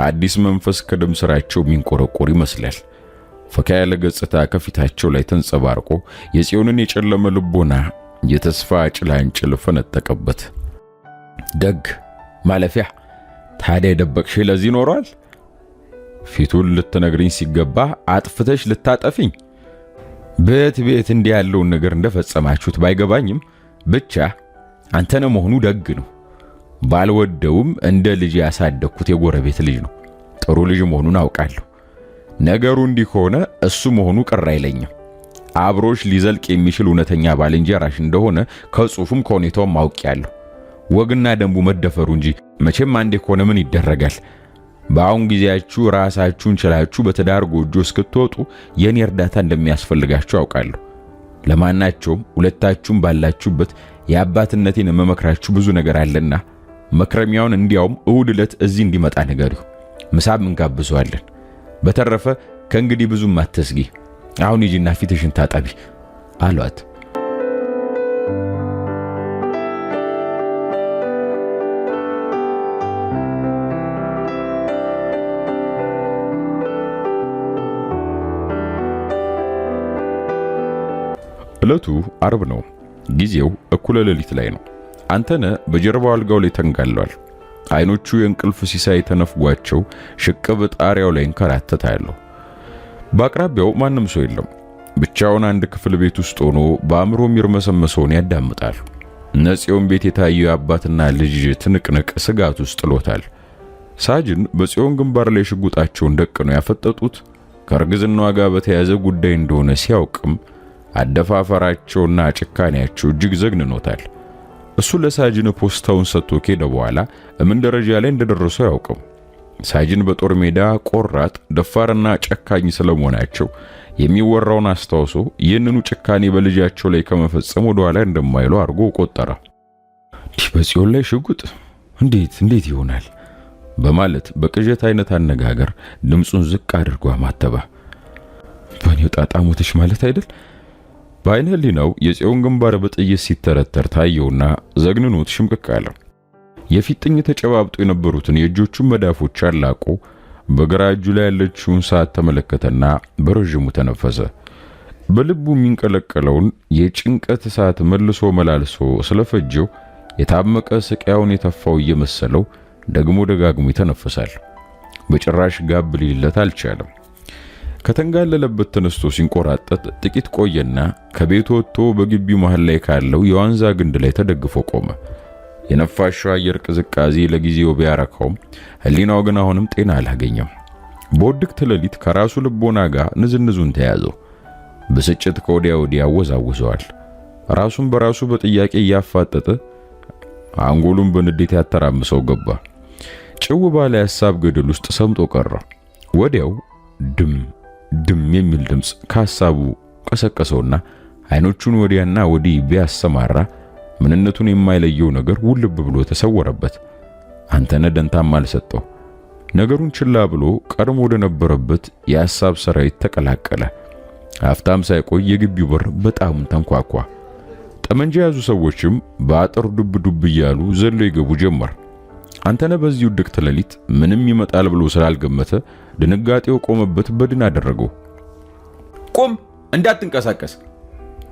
አዲስ መንፈስ ከደም ስራቸው የሚንቆረቆር ይመስላል። ፈካ ያለ ገጽታ ከፊታቸው ላይ ተንጸባርቆ የጽዮንን የጨለመ ልቦና የተስፋ ጭላንጭል ፈነጠቀበት። ደግ ማለፊያ ታዲያ የደበቅሽ ለዚህ ኖሯል? ፊቱን ልትነግሪኝ ሲገባ አጥፍተሽ ልታጠፊኝ። ቤት እንዲህ ያለውን ነገር እንደፈጸማችሁት ባይገባኝም ብቻ አንተነህ መሆኑ ደግ ነው። ባልወደውም እንደ ልጅ ያሳደግኩት የጎረቤት ልጅ ነው። ጥሩ ልጅ መሆኑን አውቃለሁ። ነገሩ እንዲህ ከሆነ እሱ መሆኑ ቅር አይለኝም። አብሮሽ ሊዘልቅ የሚችል እውነተኛ ባልንጀራሽ እንደሆነ ከጽሑፉም ከሁኔታውም አውቄያለሁ። ወግና ደንቡ መደፈሩ እንጂ መቼም አንዴ ከሆነ ምን ይደረጋል? በአሁን ጊዜያችሁ ራሳችሁን ችላችሁ በትዳር ጎጆ እስክትወጡ የኔ እርዳታ እንደሚያስፈልጋችሁ አውቃለሁ። ለማናቸውም ሁለታችሁም ባላችሁበት የአባትነቴን መመክራችሁ ብዙ ነገር አለና መክረሚያውን እንዲያውም እሁድ ዕለት እዚህ እንዲመጣ ንገሪው። ምሳም እንጋብዘዋለን። በተረፈ ከእንግዲህ ብዙም አትስጊ። አሁን ሂጂና ፊትሽን ታጠቢ አሏት። ዕለቱ አርብ ነው። ጊዜው እኩለ ሌሊት ላይ ነው። አንተነህ በጀርባው አልጋው ላይ ተንጋሏል። አይኖቹ የእንቅልፍ ሲሳይ ተነፍጓቸው ሽቅብ ጣሪያው ላይ እንከራተታሉ። በአቅራቢያው ማንም ሰው የለም። ብቻውን አንድ ክፍል ቤት ውስጥ ሆኖ በአእምሮ የሚርመሰመሰውን ያዳምጣል። ነጽዮን ቤት የታየው አባትና ልጅ ትንቅንቅ ስጋት ውስጥ ጥሎታል። ሳጅን በጽዮን ግንባር ላይ ሽጉጣቸውን ደቅነው ያፈጠጡት ከእርግዝናዋ ጋር በተያያዘ ጉዳይ እንደሆነ ሲያውቅም አደፋፈራቸውና ጭካኔያቸው እጅግ ዘግንኖታል። እሱ ለሳጅን ፖስታውን ሰጥቶ ከሄደ በኋላ ምን ደረጃ ላይ እንደደረሰ ያውቅም። ሳጅን በጦር ሜዳ ቆራጥ ደፋርና ጨካኝ ስለመሆናቸው የሚወራውን አስታውሶ ይህንኑ ጭካኔ በልጃቸው ላይ ከመፈጸም ወደ ኋላ እንደማይሉ አድርጎ ቆጠረ። በጽዮን ላይ ሽጉጥ እንዴት ይሆናል? በማለት በቅዠት አይነት አነጋገር ድምጹን ዝቅ አድርጎ አማተበ። በኔው ጣጣ ሞተሽ ማለት አይደል? በአይነ ህሊናው የጽዮን ግንባር በጥይት ሲተረተር ታየውና ዘግንኖት ሽምቅቅ አለ። የፊጥኝ ተጨባብጦ የነበሩትን የእጆቹን መዳፎች አላቆ በግራ እጁ ላይ ያለችውን ሰዓት ተመለከተና በረጅሙ ተነፈሰ። በልቡ የሚንቀለቀለውን የጭንቀት ሰዓት መልሶ መላልሶ ስለፈጀው የታመቀ ስቃዩን የተፋው እየመሰለው ደግሞ ደጋግሞ ይተነፈሳል። በጭራሽ ጋብ ሊለት አልቻለም። ከተንጋለለበት ተነስቶ ሲንቆራጠጥ ጥቂት ቆየና ከቤቱ ወጥቶ በግቢው መሃል ላይ ካለው የዋንዛ ግንድ ላይ ተደግፎ ቆመ። የነፋሻው አየር ቅዝቃዜ ለጊዜው ቢያረካውም ህሊናው ግን አሁንም ጤና አላገኘም። በውድቅት ሌሊት ከራሱ ልቦና ጋር ንዝንዙን ተያዘው። ብስጭት ከወዲያ ወዲያ ያወዛውዘዋል። ራሱን በራሱ በጥያቄ እያፋጠጠ አንጎሉን በንዴት ያተራምሰው ገባ። ጭው ባለ ሐሳብ ገደል ውስጥ ሰምጦ ቀረ። ወዲያው ድም የሚል ድምጽ ከሐሳቡ ቀሰቀሰውና አይኖቹን ወዲያና ወዲህ ቢያሰማራ ምንነቱን የማይለየው ነገር ውልብ ብሎ ተሰወረበት። አንተነህ ደንታም አልሰጠው። ነገሩን ችላ ብሎ ቀድሞ ወደ ነበረበት የሐሳብ ሰራዊት ተቀላቀለ። አፍታም ሳይቆይ የግቢው በር በጣም ተንኳኳ። ጠመንጃ ያዙ ሰዎችም በአጥር ዱብ እያሉ ዘሎ ይገቡ ጀመር። አንተነህ በዚህ ውድቅት ሌሊት ምንም ይመጣል ብሎ ስላልገመተ ድንጋጤው ቆመበት በድን አደረገው። ቆም፣ እንዳትንቀሳቀስ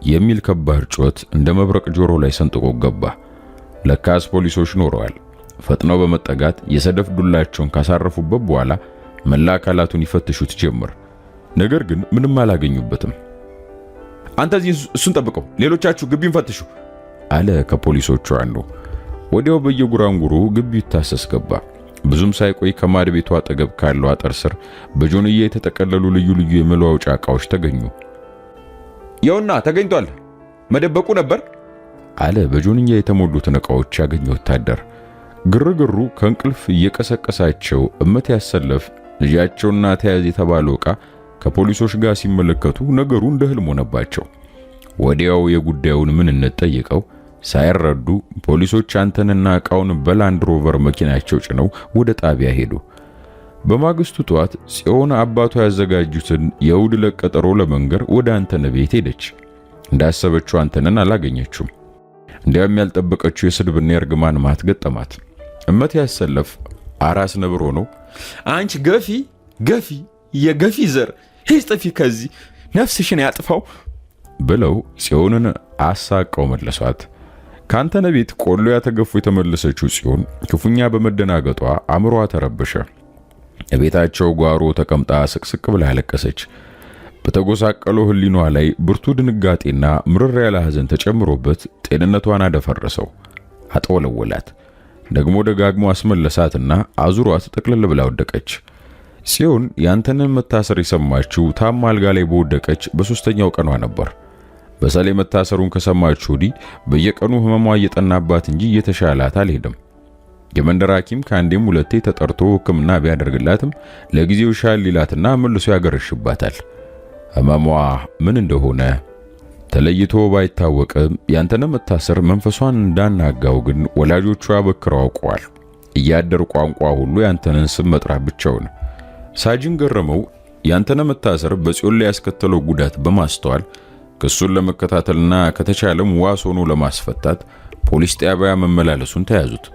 የሚል ከባድ ጩኸት እንደ መብረቅ ጆሮ ላይ ሰንጥቆ ገባ። ለካስ ፖሊሶች ኖረዋል። ፈጥነው በመጠጋት የሰደፍ ዱላቸውን ካሳረፉበት በኋላ መላ አካላቱን ይፈትሹት ጀመር። ነገር ግን ምንም አላገኙበትም። አንተ እዚህ እሱን ጠብቀው፣ ሌሎቻችሁ ግቢውን ፈትሹ አለ ከፖሊሶቹ አንዱ። ወዲያው በየጉራንጉሩ ግቢው ይታሰስ ገባ። ብዙም ሳይቆይ ከማድ ቤቱ አጠገብ ካለው አጥር ስር በጆንያ የተጠቀለሉ ልዩ ልዩ የመለዋወጫ ዕቃዎች ተገኙ። ይኸውና ተገኝቷል፣ መደበቁ ነበር አለ በጆንያ የተሞሉትን ዕቃዎች ያገኘ ወታደር። ግርግሩ ከእንቅልፍ እየቀሰቀሳቸው እመት ያሰለፍ ልጃቸውና ተያዝ የተባለው ዕቃ ከፖሊሶች ጋር ሲመለከቱ ነገሩ እንደ ህልም ሆነባቸው። ወዲያው የጉዳዩን ምንነት ጠይቀው ሳይረዱ ፖሊሶች አንተንና ዕቃውን በላንድ ሮቨር መኪናቸው ጭነው ወደ ጣቢያ ሄዱ። በማግስቱ ጧት ጽዮን አባቷ ያዘጋጁትን የእሁድ ለቀጠሮ ለመንገር ወደ አንተነ ቤት ሄደች። እንዳሰበችው አንተነን አላገኘችውም። እንዲያም ያልጠበቀችው የስድብና የርግማን ማት ገጠማት። እመት ያሰለፍ አራስ ነብር ሆኖ አንቺ ገፊ የገፊ ዘር ሂድ ጥፊ ከዚህ ነፍስሽን ያጥፋው ብለው ጽዮንን አሳቀው መለሷት። ካንተነ ቤት ቆሎ ያተገፉ የተመለሰችው ጽዮን ክፉኛ በመደናገጧ አእምሮዋ ተረበሸ። የቤታቸው ጓሮ ተቀምጣ ስቅስቅ ብላ ያለቀሰች። በተጎሳቀለው ህሊኗ ላይ ብርቱ ድንጋጤና ምርር ያለ ሐዘን ተጨምሮበት ጤንነቷን አደፈረሰው። አጠወለወላት። ደግሞ ደጋግሞ አስመለሳትና አዙሯት ጠቅለል ብላ ወደቀች። ጽዮን ያንተንን መታሰር የሰማችው ታማ አልጋ ላይ በወደቀች በሶስተኛው ቀኗ ነበር። በሰሌ መታሰሩን ከሰማች ወዲህ በየቀኑ ህመሟ እየጠናባት እንጂ እየተሻላት አልሄድም። የመንደር ሐኪም ከአንዴም ሁለቴ ተጠርቶ ሕክምና ቢያደርግላትም ለጊዜው ሻል ሊላትና መልሶ ያገረሽባታል። ህመሟ ምን እንደሆነ ተለይቶ ባይታወቅም ያንተነ መታሰር መንፈሷን እንዳናጋው ግን ወላጆቿ በክረው አውቀዋል። እያደር ቋንቋ ሁሉ ያንተነን ስም መጥራት ብቻውን። ሳጅን ገረመው ያንተነ መታሰር በጽዮን ላይ ያስከተለው ጉዳት በማስተዋል ክሱን ለመከታተልና ከተቻለም ዋስ ሆኖ ለማስፈታት ፖሊስ ጣቢያ መመላለሱን ተያዙት።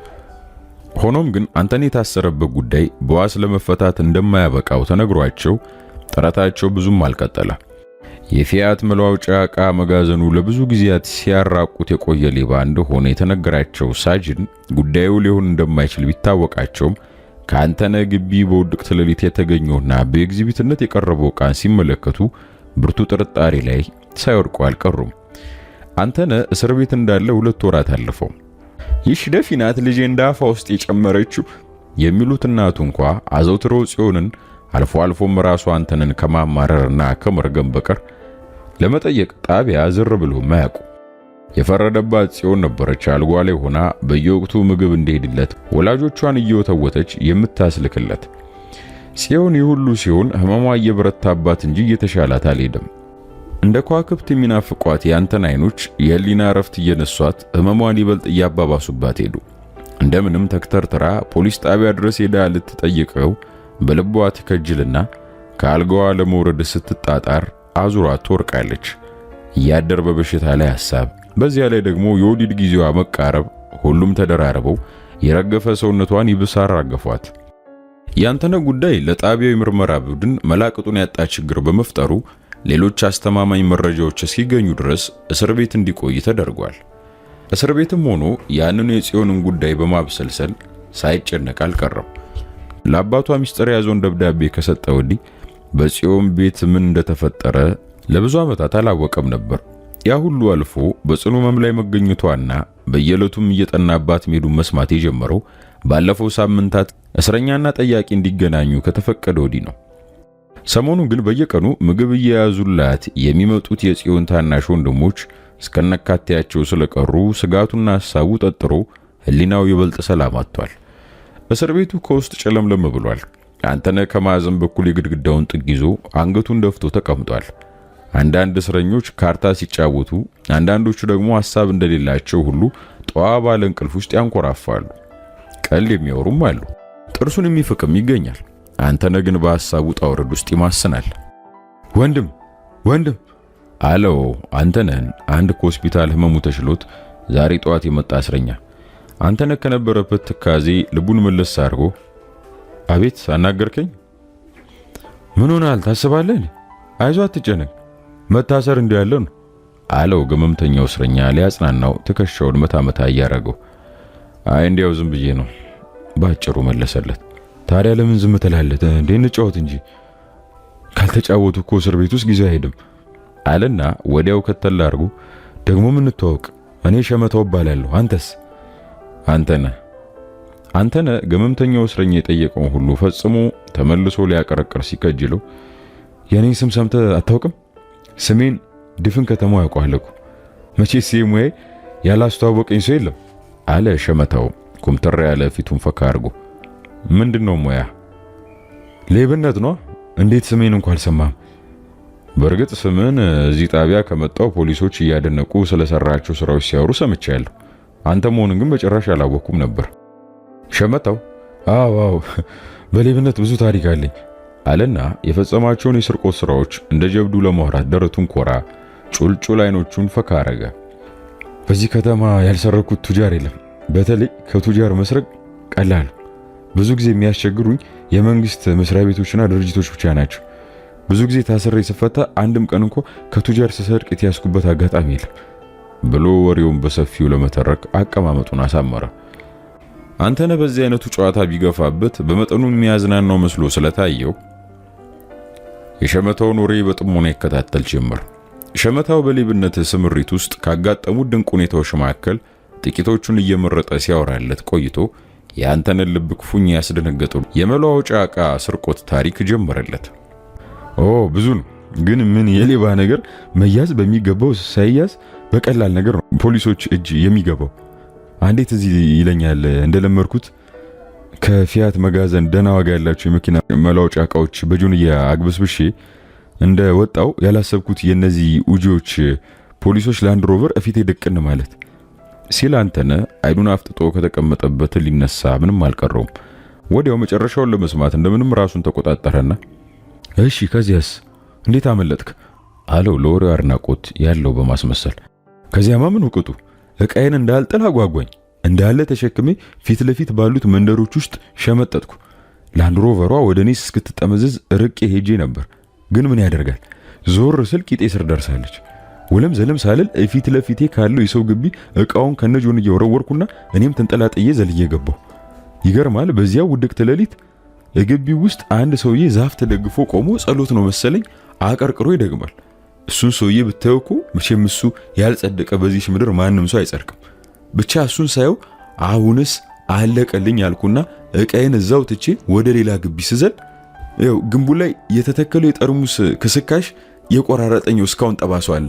ሆኖም ግን አንተነ የታሰረበት ጉዳይ በዋስ ለመፈታት እንደማያበቃው ተነግሯቸው ጥረታቸው ብዙም አልቀጠለ። የፊያት መለዋወጫ ዕቃ መጋዘኑ ለብዙ ጊዜያት ሲያራቁት የቆየ ሌባ እንደሆነ የተነገራቸው ሳጅን ጉዳዩ ሊሆን እንደማይችል ቢታወቃቸውም ከአንተነ ግቢ በውድቅት ሌሊት የተገኘውና በኤግዚቢትነት የቀረበው ዕቃን ሲመለከቱ ብርቱ ጥርጣሬ ላይ ሳይወድቁ አልቀሩም። አንተነ እስር ቤት እንዳለ 2 ወራት አለፈው። ይሽ ደፊናት ልጄ እንዳፋ ውስጥ የጨመረችው የሚሉት እናቱ እንኳ አዘውትረው ጽዮንን አልፎ አልፎም ራሱ አንተነን ከማማረርና ከመርገም በቀር ለመጠየቅ ጣቢያ ዝር ብሎ ማያውቁ። የፈረደባት ጽዮን ነበረች አልጓ ላይ ሆና በየወቅቱ ምግብ እንዲሄድለት ወላጆቿን እየወተወተች የምታስልክለት። ጽዮን ይሁሉ ሲሆን ህመሟ እየበረታባት እንጂ እየተሻላት አልሄደም። እንደ ኳክብት የሚናፍቋት ያንተን አይኖች የህሊና ረፍት እየነሷት ህመሟን ይበልጥ እያባባሱባት ሄዱ። እንደምንም ተክተርትራ ፖሊስ ጣቢያ ድረስ ሄዳ ልትጠይቀው በልቧ ትከጅልና ከአልጋዋ ለመውረድ ስትጣጣር አዙሯት ትወርቃለች። እያደር በበሽታ ላይ ሐሳብ፣ በዚያ ላይ ደግሞ የወሊድ ጊዜዋ መቃረብ ሁሉም ተደራርበው የረገፈ ሰውነቷን ይብሳ አራገፏት። ያንተነ ጉዳይ ለጣቢያው ምርመራ ቡድን መላቅጡን ያጣ ችግር በመፍጠሩ ሌሎች አስተማማኝ መረጃዎች እስኪገኙ ድረስ እስር ቤት እንዲቆይ ተደርጓል። እስር ቤትም ሆኖ ያንኑ የጽዮንን ጉዳይ በማብሰልሰል ሳይጨነቅ አልቀረም። ለአባቷ ሚስጥር ያዘውን ደብዳቤ ከሰጠ ወዲህ በጽዮን ቤት ምን እንደተፈጠረ ለብዙ ዓመታት አላወቀም ነበር። ያ ሁሉ አልፎ በጽኑ ሕመም ላይ መገኘቷና በየዕለቱም እየጠናባት መሄዱን መስማት የጀመረው ባለፈው ሳምንታት እስረኛና ጠያቂ እንዲገናኙ ከተፈቀደ ወዲህ ነው። ሰሞኑን ግን በየቀኑ ምግብ እየያዙላት የሚመጡት የጽዮን ታናሽ ወንድሞች እስከነካቴያቸው ስለቀሩ ስጋቱና ሐሳቡ ጠጥሮ ህሊናው ይበልጥ ሰላም አጥቷል። እስር ቤቱ ከውስጥ ጨለምለም ብሏል። አንተነ ከማዕዘን በኩል የግድግዳውን ጥግ ይዞ አንገቱን ደፍቶ ተቀምጧል። አንዳንድ እስረኞች ካርታ ሲጫወቱ፣ አንዳንዶቹ ደግሞ ሐሳብ እንደሌላቸው ሁሉ ጠዋ ባለ እንቅልፍ ውስጥ ያንኮራፋሉ። ቀልድ የሚያወሩም አሉ። ጥርሱን የሚፍቅም ይገኛል። አንተነ ግን በሐሳቡ ጣውረድ ውስጥ ይማስናል። ወንድም አለው አንተነን አንድ ከሆስፒታል ህመሙ ተሽሎት ዛሬ ጠዋት የመጣ እስረኛ። አንተነ ከነበረበት ትካዜ ልቡን መለስ አድርጎ አቤት አናገርከኝ? ምን ሆነሃል? ታስባለህ? አይዞህ አትጨነቅ፣ መታሰር እንዲህ ያለ ነው። አለው ግመምተኛው እስረኛ ሊያጽናናው ትከሻውን መታ እያረገው። አይ እንዲያው ዝም ብዬ ነው ባጭሩ መለሰለት። ታዲያ ለምን ዝም ትላለህ እንዴ? እንጫወት እንጂ ካልተጫወቱ እኮ እስር ቤት ውስጥ ጊዜ አይሄድም አለና ወዲያው ከተል አድርጎ ደግሞ ምን እንተዋወቅ፣ እኔ ሸመታው እባላለሁ፣ አንተስ? አንተነህ ግመምተኛው እስረኛ የጠየቀውን ሁሉ ፈጽሞ ተመልሶ ሊያቀረቅር ሲከጅለው የኔን ስም ሰምተህ አታውቅም? ስሜን ድፍን ከተማው ያውቀዋል እኮ መቼስ ሙያዬ ያላስተዋወቀኝ ሰው የለም አለ ሸመታው ኩምተር ያለ ፊቱን ፈካ አድርጎ። ምንድነው ሙያ? ሌብነት ነው። እንዴት ስሜን እንኳን አልሰማህም? በእርግጥ ስምን እዚህ ጣቢያ ከመጣው ፖሊሶች እያደነቁ ስለሰራቸው ስራዎች ሲያወሩ ሰምቻለሁ። አንተ መሆንን ግን በጭራሽ አላወኩም ነበር። ሸመታው አዎ በሌብነት ብዙ ታሪክ አለኝ አለና የፈጸማቸውን የስርቆት ስራዎች እንደ ጀብዱ ለማውራት ደረቱን ኮራ፣ ጩልጩል አይኖቹን ፈካ አረገ። በዚህ ከተማ ያልሰረኩት ቱጃር የለም። በተለይ ከቱጃር መስረቅ ቀላል። ብዙ ጊዜ የሚያስቸግሩኝ የመንግስት መስሪያ ቤቶችና ድርጅቶች ብቻ ናቸው። ብዙ ጊዜ ታስሬ ስፈታ አንድም ቀን እንኳን ከቱጃር ስሰርቅ የተያዝኩበት አጋጣሚ የለም ብሎ ወሬውን በሰፊው ለመተረክ አቀማመጡን አሳመረ። አንተነህ በዚህ አይነቱ ጨዋታ ቢገፋበት በመጠኑ የሚያዝናናው መስሎ ስለታየው የሸመታውን ወሬ በጥሞና ይከታተል ጀመር። ሸመታው በሌብነት ስምሪት ውስጥ ካጋጠሙት ድንቅ ሁኔታዎች መካከል ጥቂቶቹን እየመረጠ ሲያወራለት ቆይቶ የአንተነህን ልብ ክፉኛ ያስደነገጠው የመለዋወጫ ዕቃ ስርቆት ታሪክ ጀመረለት። ብዙ ነው፣ ግን ምን የሌባ ነገር መያዝ በሚገባው ሳይያዝ በቀላል ነገር ነው ፖሊሶች እጅ የሚገባው። አንዴት እዚህ ይለኛል እንደለመርኩት ከፊያት መጋዘን ደና ዋጋ ያላቸው የመኪና መለዋወጫ ዕቃዎች በጆንያ አግበስብሼ እንደ ወጣው ያላሰብኩት የነዚህ ኡጂዎች ፖሊሶች ላንድ ሮቨር እፊቴ ደቅን ማለት ሲል አንተነህ አይኑን አፍጥጦ ከተቀመጠበት ሊነሳ ምንም አልቀረውም። ወዲያው መጨረሻውን ለመስማት እንደምንም ራሱን ተቆጣጠረና እሺ ከዚያስ እንዴት አመለጥክ አለው ለወሬው አድናቆት ያለው በማስመሰል። ከዚያማ ምን ወቅቱ ዕቃዬን እንዳልጥል አጓጓኝ እንዳለ ተሸክሜ ፊት ለፊት ባሉት መንደሮች ውስጥ ሸመጠጥኩ። ላንድ ሮቨሯ ወደኔ እስክትጠመዘዝ ርቄ ሄጄ ነበር። ግን ምን ያደርጋል ዞር ስል ቂጤ ስር ደርሳለች። ወለም ዘለም ሳልል ፊት ለፊቴ ካለው የሰው ግቢ ዕቃውን ከነጆን እየወረወርኩና እኔም ተንጠላጥዬ ዘልዬ ገባሁ። ይገርማል። በዚያው ውድቅት ሌሊት ግቢው ውስጥ አንድ ሰውዬ ዛፍ ተደግፎ ቆሞ ጸሎት ነው መሰለኝ አቀርቅሮ ይደግማል። እሱን ሰውዬ ብታየው እኮ መቼም እሱ ያልጸደቀ በዚህ ምድር ማንም ሰው አይጸድቅም። ብቻ እሱን ሳየው አሁንስ አለቀልኝ አልኩና ዕቃዬን እዛው ትቼ ወደ ሌላ ግቢ ስዘል ግንቡ ላይ የተተከለው የጠርሙስ ክስካሽ የቆራረጠኝ እስካሁን ጠባሷ አለ።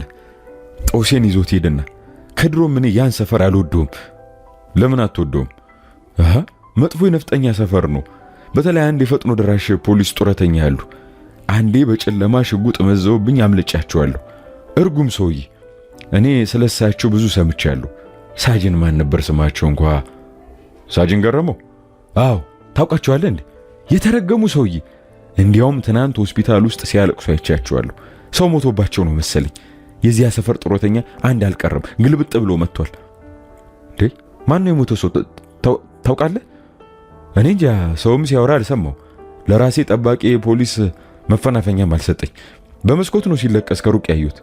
ጦሴን ይዞት ሄደና ከድሮ ምን ያን ሰፈር አልወደውም። ለምን አትወደውም? መጥፎ የነፍጠኛ ሰፈር ነው። በተለይ አንድ የፈጥኖ ደራሽ ፖሊስ ጡረተኛ ያሉ አንዴ በጨለማ ሽጉጥ መዘውብኝ አምልጫቸዋለሁ። እርጉም ሰውዬ። እኔ ስለሳቸው ብዙ ሰምቻለሁ። ሳጅን ማን ነበር ስማቸው እንኳ? ሳጅን ገረመው። አዎ ታውቃቸዋለህ እንዴ? የተረገሙ ሰውዬ። እንዲያውም ትናንት ሆስፒታል ውስጥ ሲያለቅሱ አይቻቸዋለሁ። ሰው ሞቶባቸው ነው መሰለኝ። የዚያ ሰፈር ጡረተኛ አንድ አልቀረም ግልብጥ ብሎ መጥቷል። እንዴ ማን ነው የሞተው ሰው ታውቃለህ? እኔ እንጃ፣ ሰውም ሲያወራ አልሰማው። ለራሴ ጠባቂ ፖሊስ መፈናፈኛም አልሰጠኝ። በመስኮት ነው ሲለቀስ ከሩቅ ያዩት።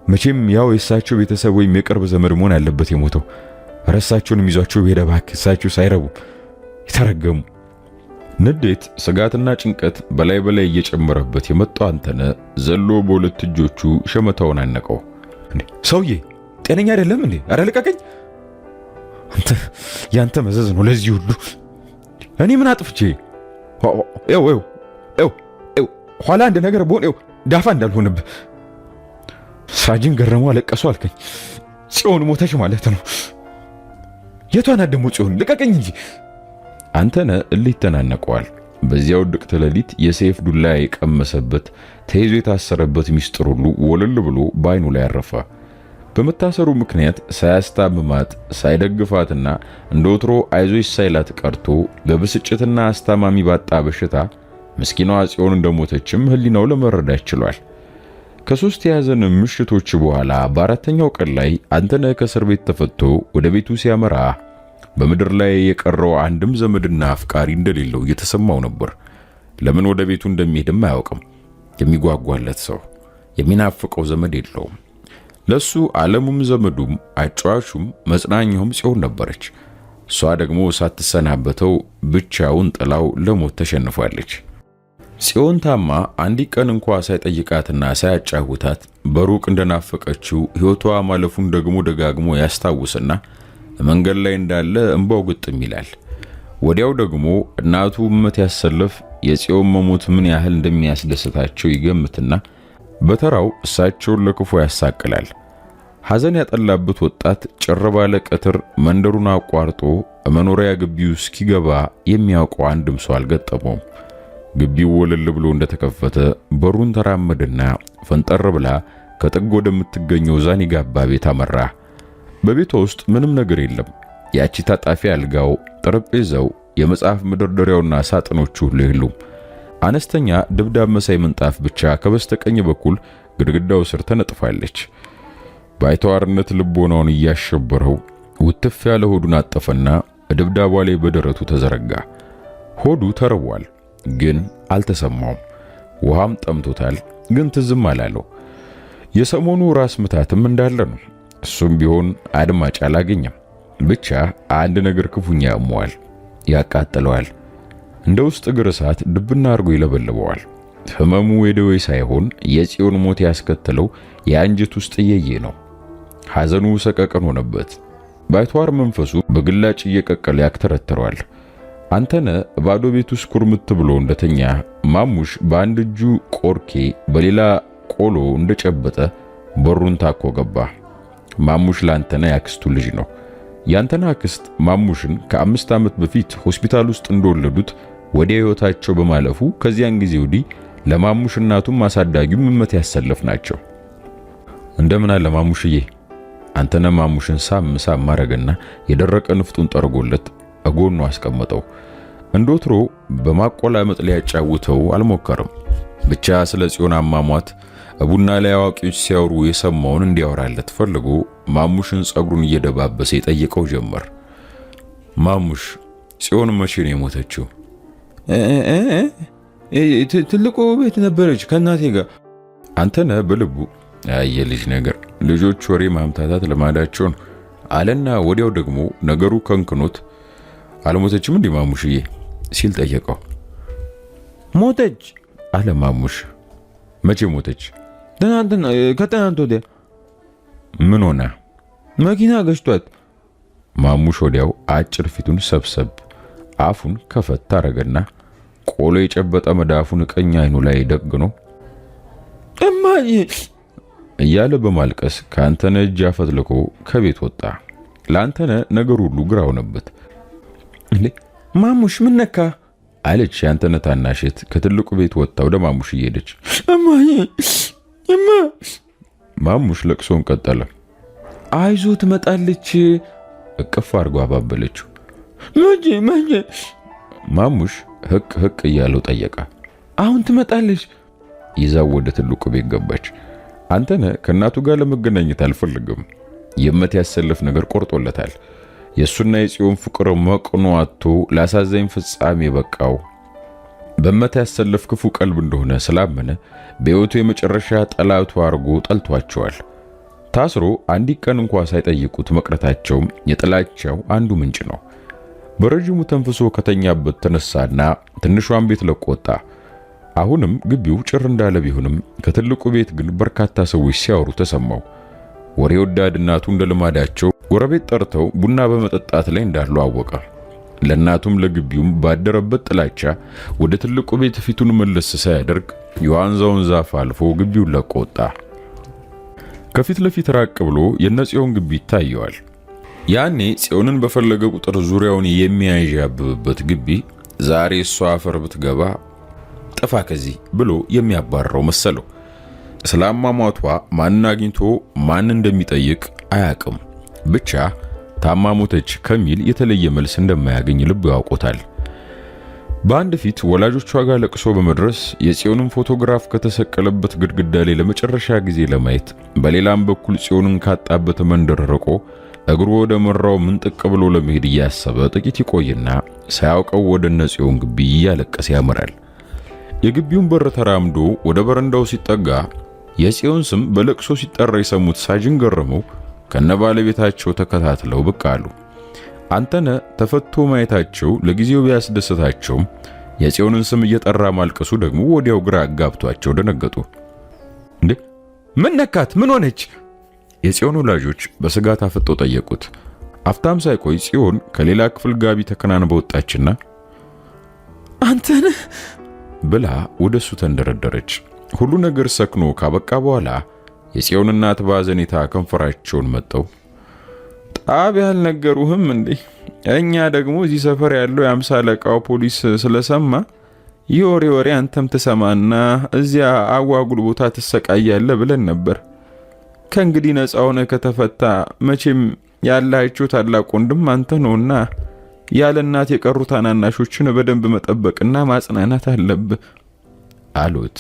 መቼም ያው የእሳቸው ቤተሰብ ወይም የቅርብ ዘመድ መሆን አለበት የሞተው። ረሳቸውንም ይዟቸው ሄደ። እባክህ እሳቸው ሳይረቡ የተረገሙ። ንዴት፣ ስጋትና ጭንቀት በላይ እየጨመረበት የመጣው አንተነህ ዘሎ በሁለት እጆቹ ሸመታውን አነቀው። እንዴ ሰውዬ ጤነኛ አይደለም እንዴ? አረ ልቀቀኝ! አንተ ያንተ መዘዝ ነው ለዚህ ሁሉ። እኔ ምን አጥፍቼ? ኋላ አንድ ነገር በሆነ ዳፋ እንዳልሆነብህ። ሳጅን ገረመው አለቀሱ አልከኝ። ጽዮን ሞተች ማለት ነው። የቷን ደግሞ ጽዮን? ልቀቀኝ እንጂ። አንተነህ እልህ ተናነቀዋል። በዚያው ድቅት ሌሊት የሰይፍ ዱላ የቀመሰበት ተይዞ የታሰረበት ሚስጥር ሁሉ ወለል ብሎ በአይኑ ላይ አረፈ። በመታሰሩ ምክንያት ሳያስታምማት ሳይደግፋትና እንደ ወትሮ አይዞሽ ሳይላት ቀርቶ በብስጭትና አስታማሚ ባጣ በሽታ ምስኪኗ ጽዮን እንደሞተችም ህሊናው ለመረዳት ችሏል። ከሶስት የያዘን ምሽቶች በኋላ በአራተኛው ቀን ላይ አንተነህ ከእስር ቤት ተፈቶ ወደ ቤቱ ሲያመራ በምድር ላይ የቀረው አንድም ዘመድና አፍቃሪ እንደሌለው እየተሰማው ነበር። ለምን ወደ ቤቱ እንደሚሄድም አያውቅም። የሚጓጓለት ሰው የሚናፍቀው ዘመድ የለውም። ለሱ ዓለሙም ዘመዱም አጫዋቹም መጽናኛውም ጽዮን ነበረች። እሷ ደግሞ ሳትሰናበተው ብቻውን ጥላው ለሞት ተሸንፋለች። ጽዮን ታማ አንዲት ቀን እንኳ ሳይጠይቃትና ሳያጫውታት በሩቅ እንደናፈቀችው ሕይወቷ ማለፉን ደግሞ ደጋግሞ ያስታውስና መንገድ ላይ እንዳለ እንባው ግጥም ይላል። ወዲያው ደግሞ እናቱ እመት ያሰለፍ የጽዮን መሞት ምን ያህል እንደሚያስደስታቸው ይገምትና በተራው እሳቸውን ለክፉ ያሳቅላል። ሐዘን ያጠላበት ወጣት ጭር ባለ ቀትር መንደሩን አቋርጦ መኖሪያ ግቢው እስኪገባ የሚያውቀው አንድም ሰው አልገጠመውም። ግቢው ወለል ብሎ እንደተከፈተ በሩን ተራመደና ፈንጠር ብላ ከጥግ ወደምትገኘው ዛኒጋባ ቤት አመራ። በቤቷ ውስጥ ምንም ነገር የለም። ያቺ ታጣፊ አልጋው፣ ጠረጴዛው፣ የመጽሐፍ መደርደሪያውና ሳጥኖቹ ሁሉ የሉም። አነስተኛ ድብዳብ መሳይ ምንጣፍ ብቻ ከበስተቀኝ በኩል ግድግዳው ስር ተነጥፋለች። ባይተዋርነት ልቦናውን እያሸበረው ውትፍ ያለ ሆዱን አጠፈና ድብዳቧ ላይ በደረቱ ተዘረጋ። ሆዱ ተርቧል፣ ግን አልተሰማውም። ውሃም ጠምቶታል፣ ግን ትዝም አላለው። የሰሞኑ ራስ ምታትም እንዳለ ነው። እሱም ቢሆን አድማጭ አላገኘም። ብቻ አንድ ነገር ክፉኛ ያመዋል፣ ያቃጥለዋል። እንደ ውስጥ እግር እሳት ድብና አርጎ ይለበልበዋል። ህመሙ የደዌ ሳይሆን የጽዮን ሞት ያስከተለው የአንጀት ውስጥ እየየ ነው። ሐዘኑ ሰቀቀን ሆነበት። ባይተዋር መንፈሱ በግላጭ እየቀቀለ ያክተረተረዋል። አንተነህ ባዶ ቤት ውስጥ ኩርምት ብሎ እንደተኛ ማሙሽ በአንድ እጁ ቆርኬ በሌላ ቆሎ እንደጨበጠ በሩን ታኮ ገባ። ማሙሽ ለአንተነህ ያክስቱ ልጅ ነው። ያንተነህ አክስት ማሙሽን ከ5 ዓመት በፊት ሆስፒታል ውስጥ እንደወለዱት ወዲያ ሕይወታቸው በማለፉ ከዚያን ጊዜ ወዲህ ለማሙሽ እናቱም አሳዳጊውም እመት ያሰለፍ ናቸው። እንደምን አለ ማሙሽዬ? አንተነህ ማሙሽን ሳም ማረገና የደረቀ ንፍጡን ጠርጎለት እጎኑ አስቀመጠው። እንደወትሮ በማቆላመጥ ሊያጫውተው አልሞከረም። ብቻ ስለ ጽዮን አሟሟት ቡና ላይ አዋቂዎች ሲያወሩ የሰማውን እንዲያወራለት ፈልጎ ማሙሽን ጸጉሩን እየደባበሰ ይጠይቀው ጀመር። ማሙሽ ጽዮን መቼ ነው የሞተችው? ትልቁ ቤት ነበረች ከእናቴ ጋር። አንተነህ በልቡ የልጅ ነገር፣ ልጆች ወሬ ማምታታት ልማዳቸው ነው አለና ወዲያው ደግሞ ነገሩ ከንክኖት አልሞተችም እንዴ ማሙሽዬ ሲል ጠየቀው። ሞተች አለ ማሙሽ። መቼ ሞተች? ከትናንት ወዲያ። ምን ሆነ? መኪና ገጭቷት። ማሙሽ ወዲያው አጭር ፊቱን ሰብሰብ አፉን ከፈት አረገና ቆሎ የጨበጠ መዳፉን ቀኝ አይኑ ላይ ደግኖ እማዬ እያለ በማልቀስ ከአንተነህ እጅ አፈትልኮ ከቤት ወጣ። ለአንተነህ ነገር ሁሉ ግራ ሆነበት። ማሙሽ ምን ነካ? አለች ያንተነህ ታናሽት ከትልቁ ቤት ወጣ ወደ ማሙሽ እየሄደች። እማዬ እማ። ማሙሽ ለቅሶን ቀጠለ። አይዞ ትመጣለች እቅፍ አድርጎ አባበለችው። መቼ? ማሙሽ ህቅ እያለው ጠየቃ። አሁን ትመጣለች። ይዛው ወደ ትልቁ ቤት ገባች። አንተነህ ከእናቱ ጋር ለመገናኘት አልፈልግም። የእመት ያሰለፍ ነገር ቆርጦለታል። የሱና የጽዮን ፍቅር መቅኖ አጥቶ ላሳዘኝ ፍጻሜ በቃው። በእመት ያሰለፍ ክፉ ቀልብ እንደሆነ ስላመነ በሕይወቱ የመጨረሻ ጠላቱ አርጎ ጠልቷቸዋል። ታስሮ አንዲት ቀን እንኳን ሳይጠይቁት መቅረታቸውም የጥላቻው አንዱ ምንጭ ነው። በረጅሙ ተንፍሶ ከተኛበት ተነሳና ትንሿን ቤት ለቆ ወጣ። አሁንም ግቢው ጭር እንዳለ ቢሆንም ከትልቁ ቤት ግን በርካታ ሰዎች ሲያወሩ ተሰማው። ወሬ ወዳድ እናቱ እንደልማዳቸው ጎረቤት ጠርተው ቡና በመጠጣት ላይ እንዳሉ አወቀ። ለእናቱም ለግቢውም ባደረበት ጥላቻ ወደ ትልቁ ቤት ፊቱን መለስ ሳያደርግ የዋንዛውን ዛፍ አልፎ ግቢውን ለቆ ወጣ። ከፊት ለፊት ራቅ ብሎ የነጽዮን ግቢ ይታየዋል። ያኔ ጽዮንን በፈለገ ቁጥር ዙሪያውን የሚያዣብብበት ግቢ ዛሬ እሷ አፈር ብትገባ ጥፋ ከዚህ ብሎ የሚያባረው መሰለው። ስላማሟቷ ማን አግኝቶ ማን እንደሚጠይቅ አያቅም። ብቻ ታማሞተች ከሚል የተለየ መልስ እንደማያገኝ ልቡ ያውቆታል። በአንድ ፊት ወላጆቿ ጋር ለቅሶ በመድረስ የጽዮንን ፎቶግራፍ ከተሰቀለበት ግድግዳ ላይ ለመጨረሻ ጊዜ ለማየት፣ በሌላም በኩል ጽዮንን ካጣበት መንደር ርቆ እግሩ ወደ መራው ምንጥቅ ብሎ ለመሄድ እያሰበ ጥቂት ይቆይና ሳያውቀው ወደ ነጽዮን ግቢ እያለቀሰ ያመራል። የግቢውን በር ተራምዶ ወደ በረንዳው ሲጠጋ የጽዮን ስም በለቅሶ ሲጠራ የሰሙት ሳጅን ገረመው ከነባለቤታቸው ተከታትለው ብቅ አሉ። አንተነህ ተፈቶ ማየታቸው ለጊዜው ቢያስደስታቸውም የጽዮንን ስም እየጠራ ማልቀሱ ደግሞ ወዲያው ግራ አጋብቷቸው ደነገጡ። እንዴ ምን ነካት? ምን ሆነች? የጽዮን ወላጆች በስጋት አፍጠው ጠየቁት። አፍታም ሳይቆይ ጽዮን ከሌላ ክፍል ጋቢ ተከናንባ ወጣችና አንተነህ ብላ ወደሱ ተንደረደረች። ሁሉ ነገር ሰክኖ ካበቃ በኋላ የጽዮን እናት ባዘኔታ ከንፈራቸውን መጠው ጣብ ያልነገሩህም እንዴ? እኛ ደግሞ እዚህ ሰፈር ያለው የ50 አለቃው ፖሊስ ስለሰማ የወሬ አንተም ትሰማና እዚያ አዋጉል ቦታ ትሰቃያለህ ብለን ነበር። ከእንግዲህ ነፃ ሆነ ከተፈታ መቼም ያላችሁ ታላቅ ወንድም አንተ ነውና ያለ እናት የቀሩ ታናናሾችን በደንብ መጠበቅና ማጽናናት አለብህ አሉት።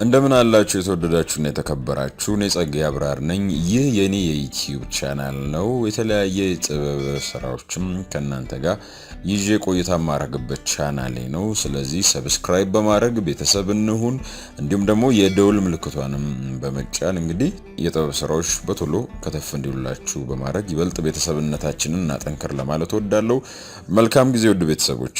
እንደምን አላችሁ የተወደዳችሁና የተከበራችሁ? እኔ ጸጋዬ አብራር ነኝ። ይህ የኔ የዩቲዩብ ቻናል ነው። የተለያየ የጥበብ ስራዎችም ከናንተ ጋር ይዤ ቆይታ ማረግበት ቻናሌ ነው። ስለዚህ ሰብስክራይብ በማድረግ ቤተሰብ እንሁን። እንዲሁም ደግሞ የደውል ምልክቷንም በመጫን እንግዲህ የጥበብ ስራዎች በቶሎ ከተፍ እንዲሉላችሁ በማድረግ ይበልጥ ቤተሰብነታችንን እናጠንክር ለማለት እወዳለሁ። መልካም ጊዜ ውድ ቤተሰቦች።